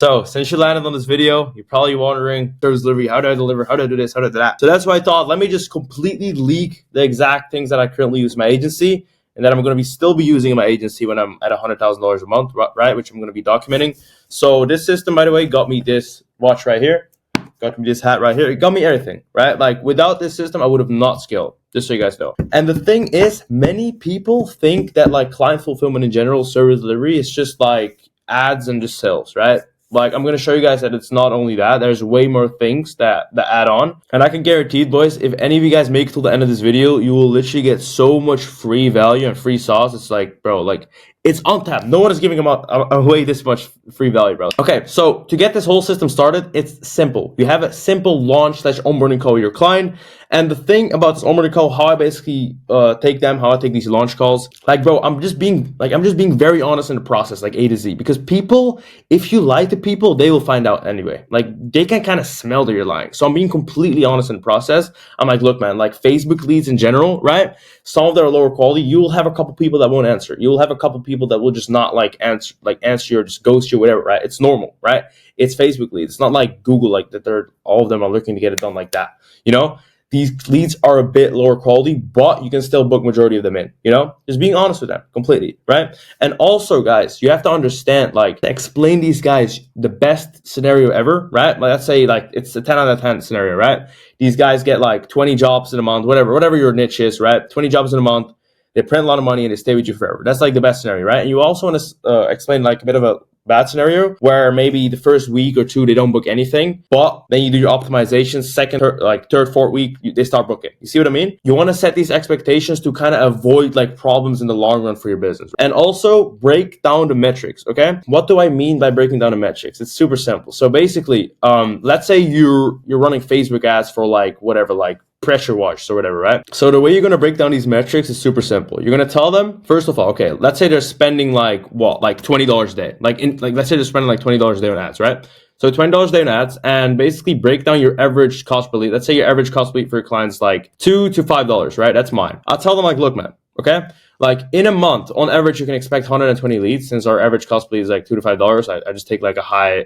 So since you landed on this video, you're probably wondering, service delivery, how do I deliver? How do I do this? How do I do that? So that's why I thought, let me just completely leak the exact things that I currently use in my agency and that I'm going to still be using in my agency when I'm at $100,000 a month, right? Which I'm going to be documenting. So this system, by the way, got me this watch right here. Got me this hat right here. It got me everything, right? Like without this system, I would have not scaled, just so you guys know. And the thing is, many people think that like client fulfillment in general, service delivery is just like ads and just sales, right? Like I'm going to show you guys that it's not only that. There's way more things that add on. And I can guarantee, boys, if any of you guys make it till the end of this video, you will literally get so much free value and free sauce. It's like, bro, like it's untapped. No one is giving away this much free value, bro. Okay, so to get this whole system started, it's simple. You have a simple launch/onboarding call with your client. And the thing about this onboarding call, how I basically how I take these launch calls, like, bro, I'm just being very honest in the process, like A to Z. Because people, if you lie to people, they will find out anyway. Like they can kind of smell that you're lying. So I'm being completely honest in the process. I'm like, look, man, like Facebook leads in general, right? Some of them are lower quality. You will have a couple people that won't answer. You will have a couple people that will just not answer you or just ghost you, whatever, right? It's normal, right? It's Facebook leads. It's not like Google, like that all of them are looking to get it done like that, you know? These leads are a bit lower quality, but you can still book majority of them in, you know? Just being honest with them completely, right? And also, guys, you have to understand, like, explain these guys the best scenario ever, right? Like, let's say, like, it's a 10 out of 10 scenario, right? These guys get, like, 20 jobs in a month, whatever your niche is, right? 20 jobs in a month. They print a lot of money and they stay with you forever. That's, like, the best scenario, right? And you also want to explain, like, a bit of a bad scenario where maybe the first week or two they don't book anything, but then you do your optimization, third, fourth week they start booking. You see what I mean? You want to set these expectations to kind of avoid like problems in the long run for your business. And also break down the metrics. Okay, what do I mean by breaking down the metrics? It's super simple. So basically, let's say you're running Facebook ads for like whatever, like pressure wash or whatever, right? So the way you're going to break down these metrics is super simple. You're going to tell them, first of all, okay, let's say they're spending like $20 a day. Let's say they're spending like $20 a day on ads, right? So $20 a day on ads, and basically break down your average cost per lead. Let's say your average cost per lead for your clients like $2 to $5, right? That's mine. I'll tell them like, look, man, okay? Like in a month, on average, you can expect 120 leads. Since our average cost per lead is like $2 to $5, I just take like a high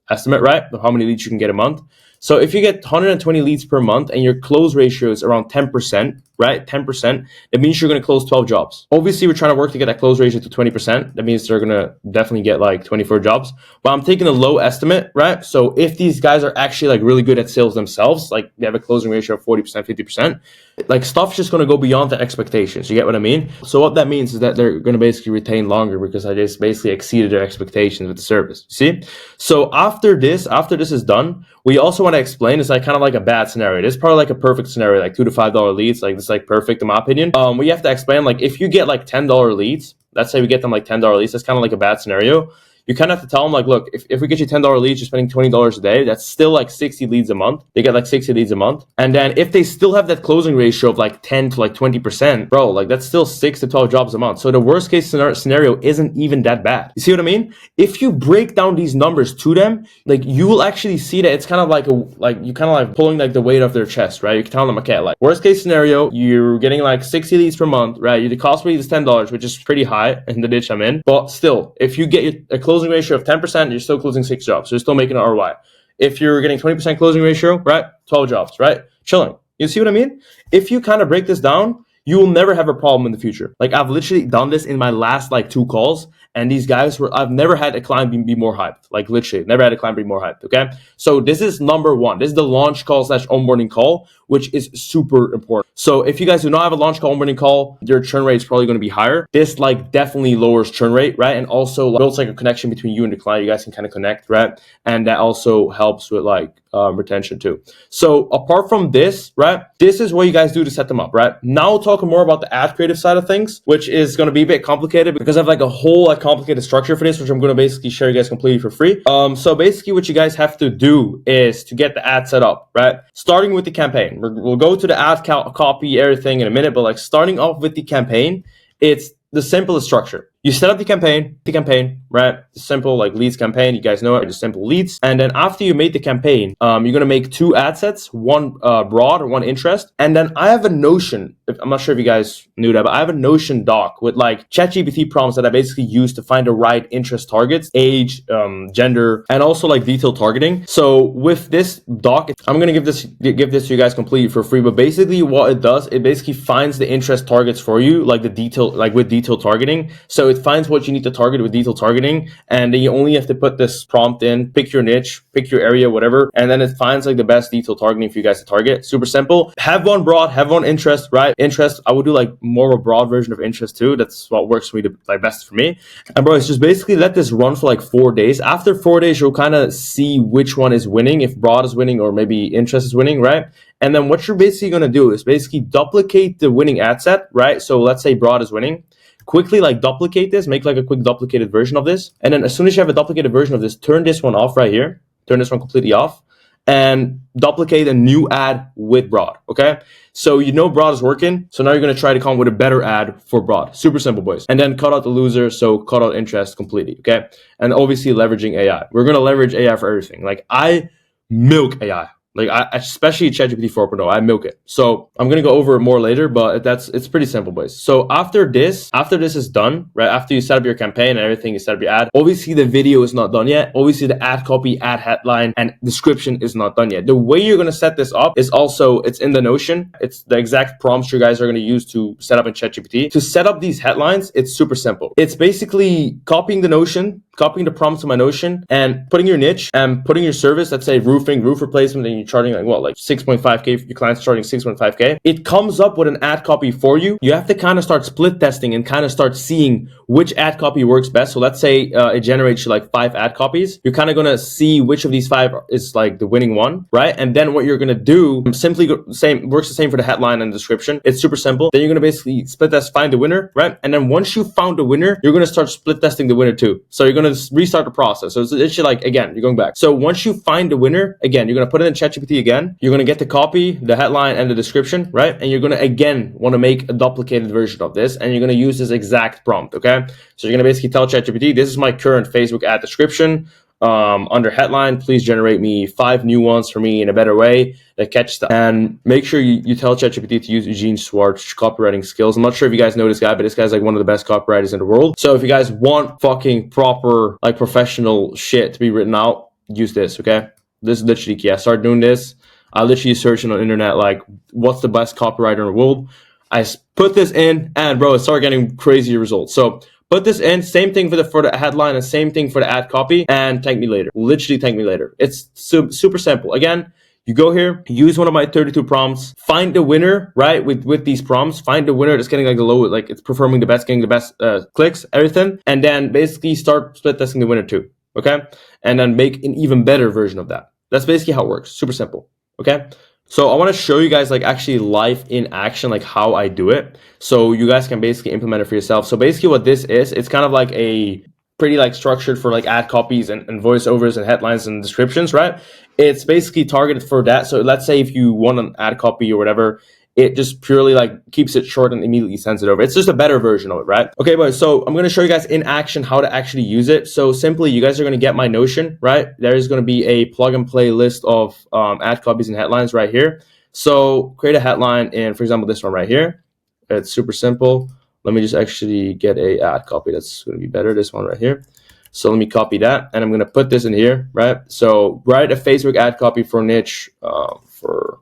estimate, right? Of how many leads you can get a month. So if you get 120 leads per month and your close ratio is around 10%, right? 10%, it means you're going to close 12 jobs. Obviously, we're trying to work to get that close ratio to 20%. That means they're going to definitely get like 24 jobs. But I'm taking a low estimate, right? So if these guys are actually like really good at sales themselves, like they have a closing ratio of 40%, 50%, like stuff's just going to go beyond the expectations. You get what I mean? So what that means is that they're going to basically retain longer because I just basically exceeded their expectations with the service. You see? So after this is done, we also want to explain it's like kind of like a bad scenario. This is probably like a perfect scenario, like $2 to $5 leads. Like this is like perfect in my opinion. We have to explain like if you get like $10 leads, let's say we get them like $10 leads, that's kind of like a bad scenario. You kind of have to tell them like, look, if we get you $10 leads, you're spending $20 a day. That's still like 60 leads a month. They get like 60 leads a month. And then if they still have that closing ratio of like 10 to like 20%, bro, like that's still 6 to 12 jobs a month. So the worst case scenario isn't even that bad. You see what I mean? If you break down these numbers to them, like you will actually see that it's kind of like you kind of like pulling like the weight off their chest, right? You can tell them, okay, like worst case scenario, you're getting like 60 leads per month, right? The cost per lead is $10, which is pretty high in the niche I'm in. But still, if you get a closing ratio of 10%, you're still closing 6 jobs. So you're still making an ROI. If you're getting 20% closing ratio, right? 12 jobs, right? Chilling. You see what I mean? If you kind of break this down, you will never have a problem in the future. Like I've literally done this in my last like 2 calls, and these guys I've never had a client be more hyped. Like literally, never had a client be more hyped. Okay. So this is number 1. This is the launch call / onboarding call, which is super important. So if you guys do not have a launch call, onboarding call, your churn rate is probably going to be higher. This like definitely lowers churn rate, right? And also builds like a connection between you and the client. You guys can kind of connect, right? And that also helps with like retention too. So apart from this, right? This is what you guys do to set them up, right? Now talking more about the ad creative side of things, which is going to be a bit complicated because I have like a whole like complicated structure for this, which I'm going to basically share you guys completely for free. So basically what you guys have to do is to get the ad set up, right? Starting with the campaign. We'll go to the ad copy, everything in a minute, but like starting off with the campaign, it's the simplest structure. You set up the campaign, right? Simple like leads campaign. You guys know it, just simple leads. And then after you made the campaign, you're gonna make 2 ad sets, one broad or one interest. And then I have a Notion. I'm not sure if you guys knew that, but I have a Notion doc with like ChatGPT prompts that I basically use to find the right interest targets, age, gender, and also like detailed targeting. So with this doc, I'm gonna give this to you guys completely for free. But basically, what it does, it basically finds the interest targets for you, like the detail, like with detailed targeting. So it finds what you need to target with detailed targeting, and then you only have to put this prompt in, pick your niche, pick your area, whatever, and then it finds like the best detailed targeting for you guys to target. Super simple. Have one broad, have one interest, right? Interest, I would do like more of a broad version of interest too. That's what works for me, like best for me. And bro, it's just basically let this run for like 4 days. After 4 days, you'll kind of see which one is winning, if broad is winning or maybe interest is winning, right? And then what you're basically going to do is basically duplicate the winning ad set, right? So let's say broad is winning. Quickly like duplicate this, make like a quick duplicated version of this. And then as soon as you have a duplicated version of this, turn this one off right here. Turn this one completely off and duplicate a new ad with broad, okay? So you know broad is working. So now you're going to try to come up with a better ad for broad. Super simple, boys. And then cut out the loser. So cut out interest completely, okay? And obviously leveraging AI. We're going to leverage AI for everything. Like I milk AI. Like especially ChatGPT 4.0, I milk it. So I'm gonna go over it more later, but it's pretty simple, boys. So after this is done, right? After you set up your campaign and everything, you set up your ad. Obviously, the video is not done yet. Obviously, the ad copy, ad headline, and description is not done yet. The way you're gonna set this up is also it's in the Notion. It's the exact prompts you guys are gonna use to set up in ChatGPT. To set up these headlines, it's super simple. It's basically copying the Notion, copying the prompts in my Notion, and putting your niche and putting your service. Let's say roofing, roof replacement, and you're charging like what, like 6.5K. Your client's charging 6.5K. It comes up with an ad copy for you. You have to kind of start split testing and kind of start seeing which ad copy works best. So let's say it generates like 5 ad copies. You're kind of gonna see which of these 5 is like the winning one, right? And then what you're gonna do, simply works the same for the headline and description. It's super simple. Then you're gonna basically split test, find the winner, right? And then once you found the winner, you're gonna start split testing the winner too. So you're gonna restart the process. So it's like, again, you're going back. So once you find the winner, again, you're gonna put it in ChatGPT again. You're gonna get the copy, the headline, and the description, right? And you're gonna again want to make a duplicated version of this, and you're gonna use this exact prompt, okay? So you're gonna basically tell ChatGPT, this is my current Facebook ad description. Under headline, please generate me 5 new ones for me in a better way that catch that. And make sure you tell ChatGPT to use Eugene Schwartz copywriting skills. I'm not sure if you guys know this guy, but this guy's like one of the best copywriters in the world. So if you guys want fucking proper, like professional shit to be written out, use this, okay? This is literally key. I started doing this. I literally searched on the internet, like, what's the best copywriter in the world? I put this in, and bro, it started getting crazy results. So put this in, same thing for the headline, and same thing for the ad copy, and thank me later. Literally thank me later. It's super simple. Again, you go here, use one of my 32 prompts, find the winner, right? With these prompts, find the winner that's getting like the low, like it's performing the best, getting the best clicks, everything, and then basically start split testing the winner too, okay? And then make an even better version of that. That's basically how it works. Super simple. Okay, so I want to show you guys like actually live in action, like how I do it, so you guys can basically implement it for yourself. So basically what this is, it's kind of like a pretty like structured for like ad copies and voiceovers and headlines and descriptions, right? It's basically targeted for that. So let's say if you want an ad copy or whatever, it just purely like keeps it short and immediately sends it over. It's just a better version of it, right? Okay, boys, so I'm going to show you guys in action how to actually use it. So simply, you guys are going to get my Notion, right? There is going to be a plug and play list of ad copies and headlines right here. So create a headline in, for example, this one right here. It's super simple. Let me just actually get a ad copy that's going to be better. This one right here. So let me copy that, and I'm going to put this in here, right? So write a Facebook ad copy for niche for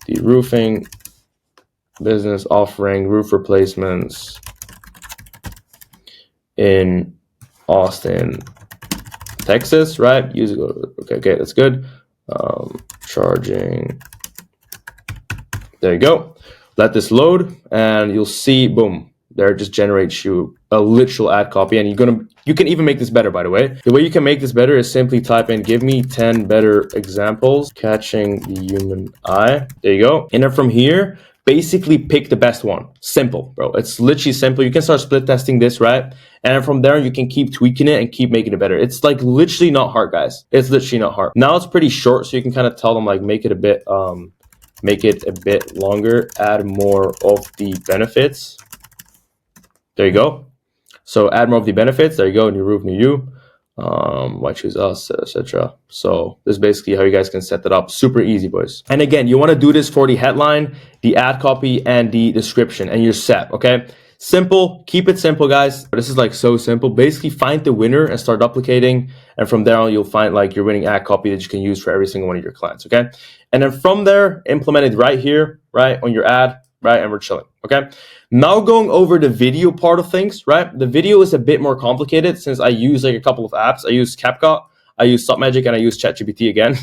the roofing business offering roof replacements in Austin, Texas, right? Okay, that's good. Charging. There you go. Let this load, and you'll see, boom, there it just generates you a literal ad copy. And you can even make this better, by the way. The way you can make this better is simply type in, give me 10 better examples catching the human eye. There you go. And then from here, basically pick the best one. Simple, bro. It's literally simple. You can start split testing this, right? And from there, you can keep tweaking it and keep making it better. It's like literally not hard, guys. It's literally not hard. Now it's pretty short, so you can kind of tell them like make it a bit longer, add more of the benefits. There you go. So add more of the benefits. There you go. New roof, new you. Why choose us, etc. So this is basically how you guys can set that up. Super easy, boys. And again, you want to do this for the headline, the ad copy, and the description, and you're set. Okay. Simple. Keep it simple, guys. This is like so simple. Basically, find the winner and start duplicating, and from there on, you'll find like your winning ad copy that you can use for every single one of your clients. Okay. And then from there, implement it right here, right on your ad, right, and we're chilling. Okay. Now going over the video part of things, right? The video is a bit more complicated since I use like a couple of apps. I use CapCut, I use SubMagic, and I use ChatGPT again.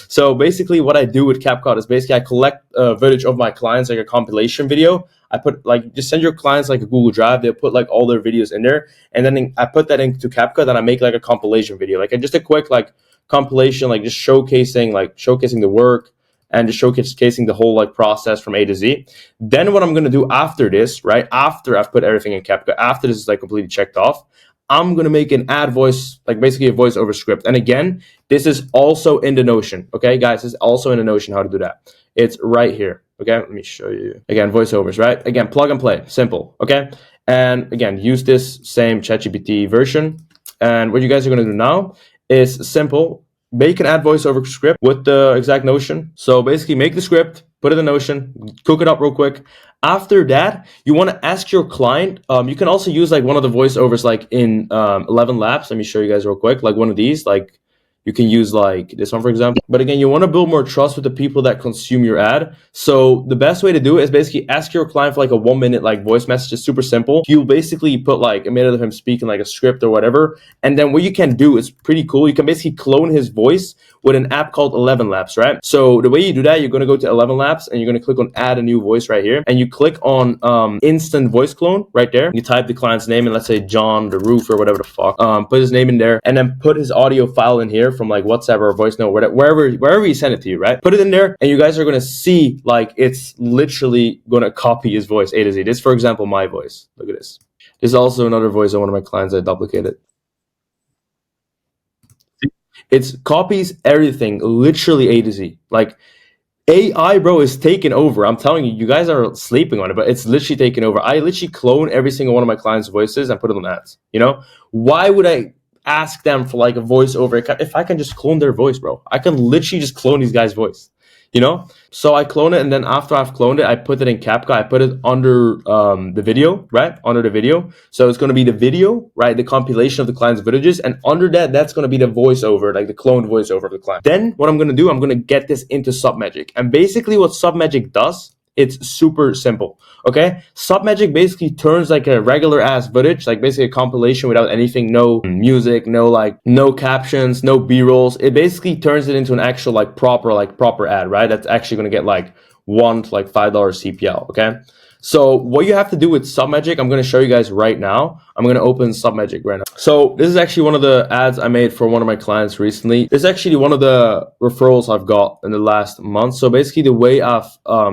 So basically what I do with CapCut is basically I collect footage of my clients, like a compilation video. I put like, just send your clients like a Google Drive. They'll put like all their videos in there. And then I put that into CapCut and I make like a compilation video, like just a quick like compilation, like just showcasing the work, and just showcasing the whole like process from A to Z. Then what I'm going to do after this, right? After I've put everything in CapCut, after this is like completely checked off, I'm going to make an ad voice, like basically a voiceover script. And again, this is also in the Notion. Okay, guys, this is also in the Notion how to do that. It's right here. Okay, let me show you. Again, voiceovers, right? Again, plug and play, simple. Okay, and again, use this same ChatGPT version. And what you guys are going to do now is simple. Make an ad voiceover script with the exact Notion. So basically make the script, put it in Notion, cook it up real quick. After that, you want to ask your client. You can also use like one of the voiceovers like in 11 Labs. Let me show you guys real quick. Like one of these, like you can use like this one, for example. But again, you want to build more trust with the people that consume your ad. So the best way to do it is basically ask your client for like a 1 minute like voice message. It's super simple. You'll basically put like a minute of him speaking like a script or whatever. And then what you can do is pretty cool. You can basically clone his voice with an app called 11 Labs, right? So the way you do that, you're going to go to 11 Labs and you're going to click on add a new voice right here. And you click on instant voice clone right there. You type the client's name and let's say John the Roof or whatever the fuck. Put his name in there and then put his audio file in here from like WhatsApp or voice note, wherever you send it to you, right? Put it in there and you guys are going to see like it's literally going to copy his voice A to Z. This, for example, my voice. Look at this. This is also another voice on one of my clients I duplicated. It copies everything, literally A to Z. Like AI, bro, is taking over. I'm telling you, you guys are sleeping on it, but it's literally taking over. I literally clone every single one of my clients' voices and put it on ads. You know, why would I ask them for like a voiceover if I can just clone their voice, bro? I can literally just clone these guys' voice. You know, so I clone it, and then after I've cloned it, I put it in CapCut. I put it under the video, right? Under the video. So it's going to be the video, right? The compilation of the client's footages, and under that, that's going to be the voiceover, like the cloned voiceover of the client. Then what I'm going to do, I'm going to get this into SubMagic, and basically what SubMagic does, it's super simple. Okay, SubMagic basically turns like a regular ass footage, like basically a compilation without anything, no music, no captions, no B-rolls. It basically turns it into an actual like proper ad, right? That's actually gonna get like $1 to like $5 CPL. Okay. So what you have to do with SubMagic, I'm going to show you guys right now. I'm going to open SubMagic right now. So this is actually one of the ads I made for one of my clients recently. This is actually one of the referrals I've got in the last month. So basically the way I've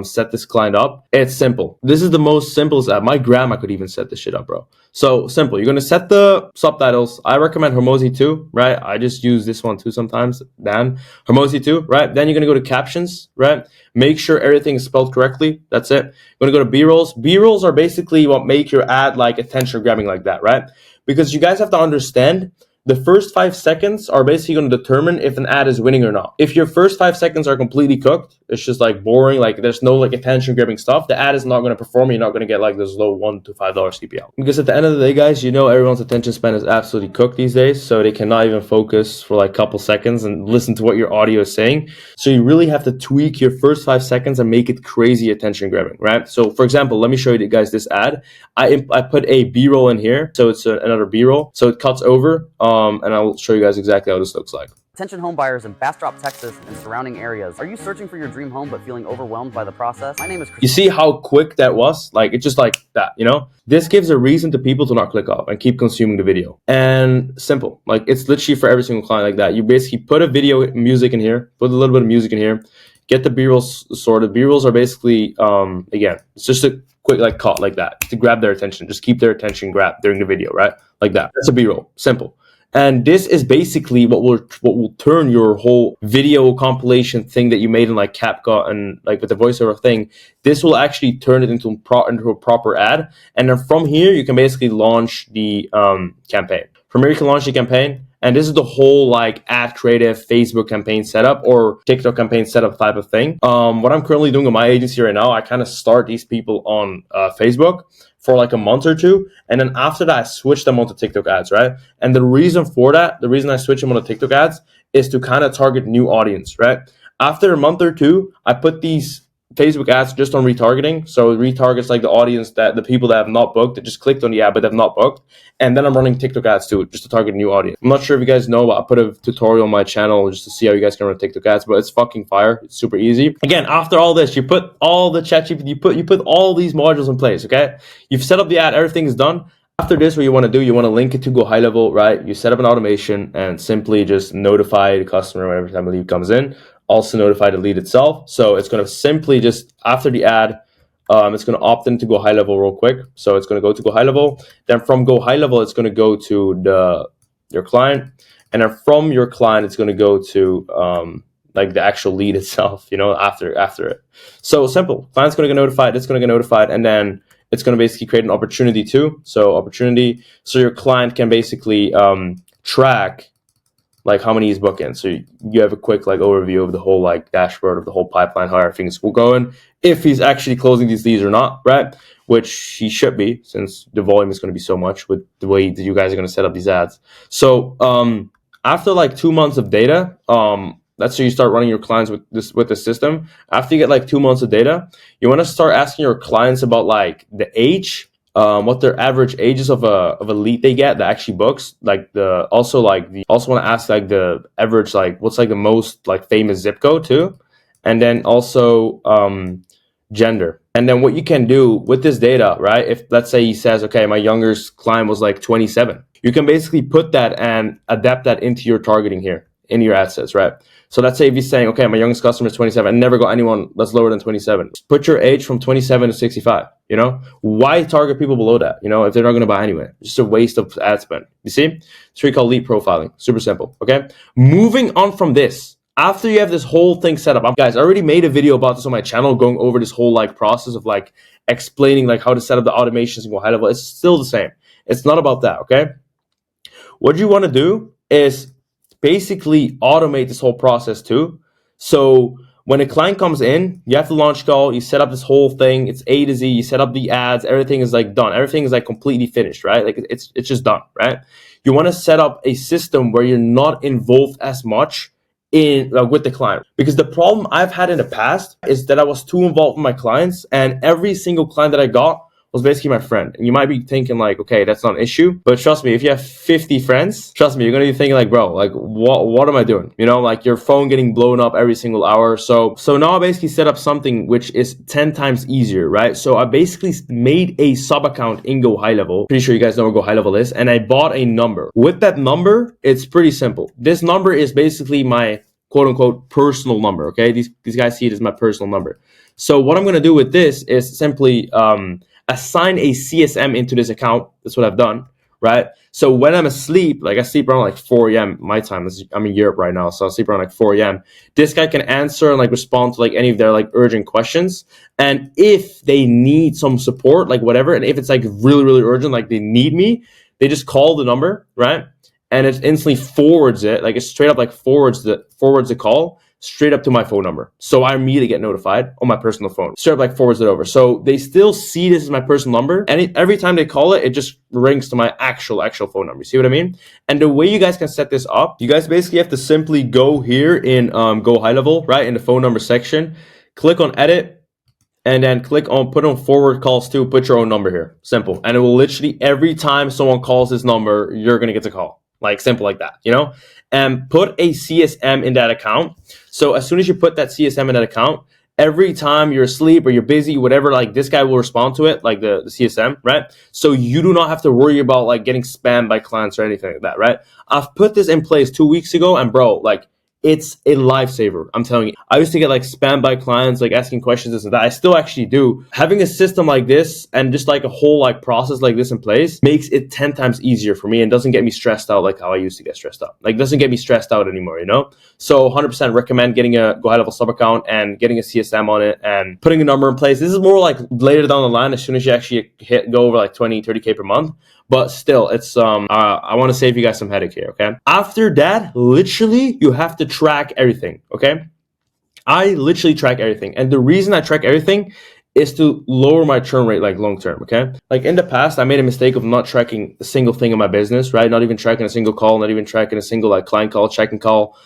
set this client up, it's simple. This is the most simplest app. My grandma could even set this shit up, bro. So simple. You're going to set the subtitles. I recommend Hermosi 2, right? I just use this one too sometimes. Dan, Hermosi 2, right? Then you're going to go to captions, right? Make sure everything is spelled correctly. That's it. You're going to go to B-rolls. B-rolls are basically what make your ad like attention grabbing like that, right? Because you guys have to understand the first 5 seconds are basically going to determine if an ad is winning or not. If your first 5 seconds are completely cooked, it's just like boring, like there's no like attention grabbing stuff, the ad is not going to perform. You're not going to get like this low $1 to $5 CPL. Because at the end of the day, guys, you know everyone's attention span is absolutely cooked these days, so they cannot even focus for like a couple seconds and listen to what your audio is saying. So you really have to tweak your first 5 seconds and make it crazy attention grabbing, right? So for example, let me show you guys this ad. I put a B-roll in here, so it's another B-roll, so it cuts over. And I'll show you guys exactly how this looks like. Attention home buyers in Bastrop, Texas and surrounding areas. Are you searching for your dream home but feeling overwhelmed by the process? My name is Chris. You see how quick that was? Like, it's just like that, you know? This gives a reason to people to not click off and keep consuming the video. And simple. Like, it's literally for every single client like that. You basically put a video music in here, put a little bit of music in here, get the B-rolls sorted. B-rolls are basically, again, it's just a quick like cut like that to grab their attention. Just keep their attention grabbed during the video, right? Like that. That's a B-roll. Simple. And this is basically what will turn your whole video compilation thing that you made in like CapCut and like with the voiceover thing. This will actually turn it into a proper ad, and then from here you can basically launch the campaign. From here you can launch the campaign, and this is the whole like ad creative Facebook campaign setup or TikTok campaign setup type of thing. What I'm currently doing in my agency right now, I kind of start these people on Facebook for like a month or two, and then after that I switch them onto TikTok ads, right? And the reason for that, the reason I switch them onto TikTok ads is to kind of target new audience, right? After a month or two, I put these Facebook ads just on retargeting. So it retargets like the audience, that the people that have not booked, that just clicked on the ad but have not booked. And then I'm running TikTok ads too, just to target a new audience. I'm not sure if you guys know, but I put a tutorial on my channel just to see how you guys can run TikTok ads, but it's fucking fire. It's super easy. Again, after all this, you put all the ChatGPT, you put all these modules in place, okay? You've set up the ad, everything is done. After this, what you want to do, you want to link it to Go High Level, right? You set up an automation and simply just notify the customer every time a lead comes in. Also notify the lead itself. So it's going to simply just, after the ad, it's going to opt in to Go High Level real quick. So it's going to go to Go High Level. Then from Go High Level, it's going to go to your client. And then from your client, it's going to go to like the actual lead itself, after it. So simple. Client's going to get notified. It's going to get notified. And then it's going to basically create an opportunity too. So opportunity. So your client can basically track like how many he's booking. So you have a quick like overview of the whole like dashboard of the whole pipeline, how everything's going, if he's actually closing these leads or not, right? Which he should be, since the volume is going to be so much with the way that you guys are going to set up these ads. So after like 2 months of data, let's say you start running your clients with the system. After you get like 2 months of data, you want to start asking your clients about like the age, what their average ages of a lead they get that actually books. Also want to ask like the average, like what's like the most like famous zip code too, and then also gender. And then what you can do with this data, right? If let's say he says, okay, my youngest client was like 27, you can basically put that and adapt that into your targeting here in your ad sets, right? So let's say if he's saying, okay, my youngest customer is 27, I never got anyone that's lower than 27. Put your age from 27 to 65, Why target people below that, if they're not going to buy anyway? Just a waste of ad spend. You see? It's what we call lead profiling. Super simple, okay? Moving on from this, after you have this whole thing set up, guys, I already made a video about this on my channel going over this whole like process of like explaining like how to set up the automations and Go High Level. It's still the same. It's not about that, okay? What you want to do is basically automate this whole process too. So when a client comes in, you have the launch call, you set up this whole thing, it's A to Z, you set up the ads, everything is like done. Everything is like completely finished, right? Like it's just done, right? You want to set up a system where you're not involved as much in with the client, because the problem I've had in the past is that I was too involved with my clients, and every single client that I got was basically my friend. And you might be thinking like, okay, that's not an issue. But trust me, if you have 50 friends, trust me, you're going to be thinking like, bro, like what am I doing? Like your phone getting blown up every single hour. So now I basically set up something which is 10 times easier, right? So I basically made a sub account in Go High Level. Pretty sure you guys know what Go High Level is. And I bought a number. With that number, it's pretty simple. This number is basically my quote unquote personal number. Okay. These guys see it as my personal number. So what I'm going to do with this is simply, assign a CSM into this account. That's what I've done, right? So when I'm asleep, like I sleep around like 4 a.m. my time. I'm in Europe right now, so I sleep around like 4 a.m. This guy can answer and like respond to like any of their like urgent questions. And if they need some support, like whatever, and if it's like really, really urgent, like they need me, they just call the number, right? And it instantly forwards it, like it straight up like forwards the call straight up to my phone number. So I immediately get notified on my personal phone. Straight up like forwards it over. So they still see this as my personal number. And every time they call it, it just rings to my actual phone number. You see what I mean? And the way you guys can set this up, you guys basically have to simply go here in Go High Level, right? In the phone number section, click on edit, and then click on put on forward calls to, put your own number here. Simple. And it will literally, every time someone calls this number, you're going to get the call. Like simple like that, and put a CSM in that account. So as soon as you put that CSM in that account, every time you're asleep or you're busy, whatever, like this guy will respond to it, like the CSM, right? So you do not have to worry about like getting spammed by clients or anything like that, right? I've put this in place 2 weeks ago, and bro, like it's a lifesaver. I'm telling you. I used to get like spammed by clients like asking questions, this and that. I still actually do. Having a system like this and just like a whole like process like this in place makes it 10 times easier for me and doesn't get me stressed out like how I used to get stressed out. Like doesn't get me stressed out anymore, you know? So 100% recommend getting a Go High Level sub account and getting a CSM on it and putting a number in place. This is more like later down the line as soon as you actually go over like 20, 30K per month. But still, it's I want to save you guys some headache here, okay? After that, literally, you have to track everything, okay? I literally track everything. And the reason I track everything is to lower my churn rate like long term, okay? Like in the past, I made a mistake of not tracking a single thing in my business, right? Not even tracking a single call, not even tracking a single like client call, checking call,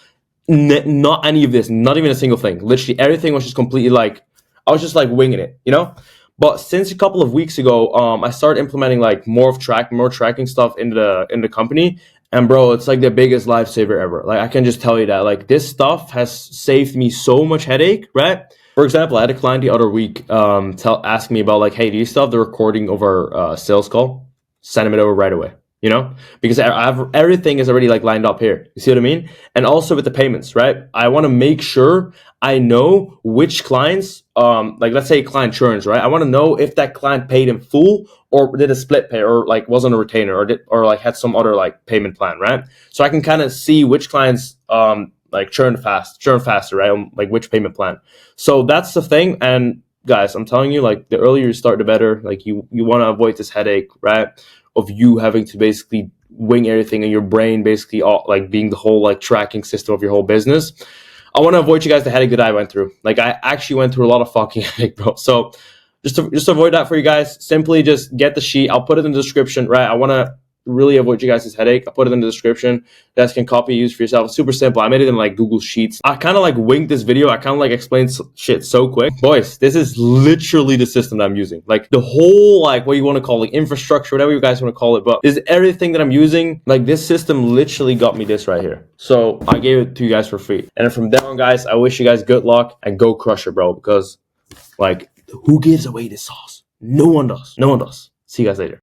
not any of this, not even a single thing. Literally everything was just completely like, I was just like winging it, you know? But since a couple of weeks ago, I started implementing like more tracking stuff in the company. And bro, it's like the biggest lifesaver ever. Like I can just tell you that. Like this stuff has saved me so much headache, right? For example, I had a client the other week ask me about like, hey, do you still have the recording of our sales call? Send him it over right away. You know, because everything is already like lined up here. You see what I mean? And also with the payments, right? I want to make sure I know which clients, like let's say client churns, right? I want to know if that client paid in full or did a split pay or like was on a retainer or like had some other like payment plan, right? So I can kind of see which clients like churn faster, right? Like which payment plan. So that's the thing. And guys, I'm telling you, like the earlier you start, the better. Like you want to avoid this headache, right? Of you having to basically wing everything and your brain basically all, like being the whole like tracking system of your whole business. I want to avoid you guys the headache that I went through. Like I actually went through a lot of fucking headache, bro. So just avoid that for you guys. Simply just get the sheet. I'll put it in the description, right? I want to really avoid you guys' headache. I'll put it in the description. You guys can copy and use for yourself. It's super simple. I made it in like Google Sheets. I kind of like winged this video. I kind of like explained shit so quick. Boys, this is literally the system that I'm using. Like the whole, like what you want to call it, infrastructure, whatever you guys want to call it. But this is everything that I'm using. Like this system literally got me this right here. So I gave it to you guys for free. And from there on, guys, I wish you guys good luck and go crush it, bro. Because like who gives away this sauce? No one does. No one does. See you guys later.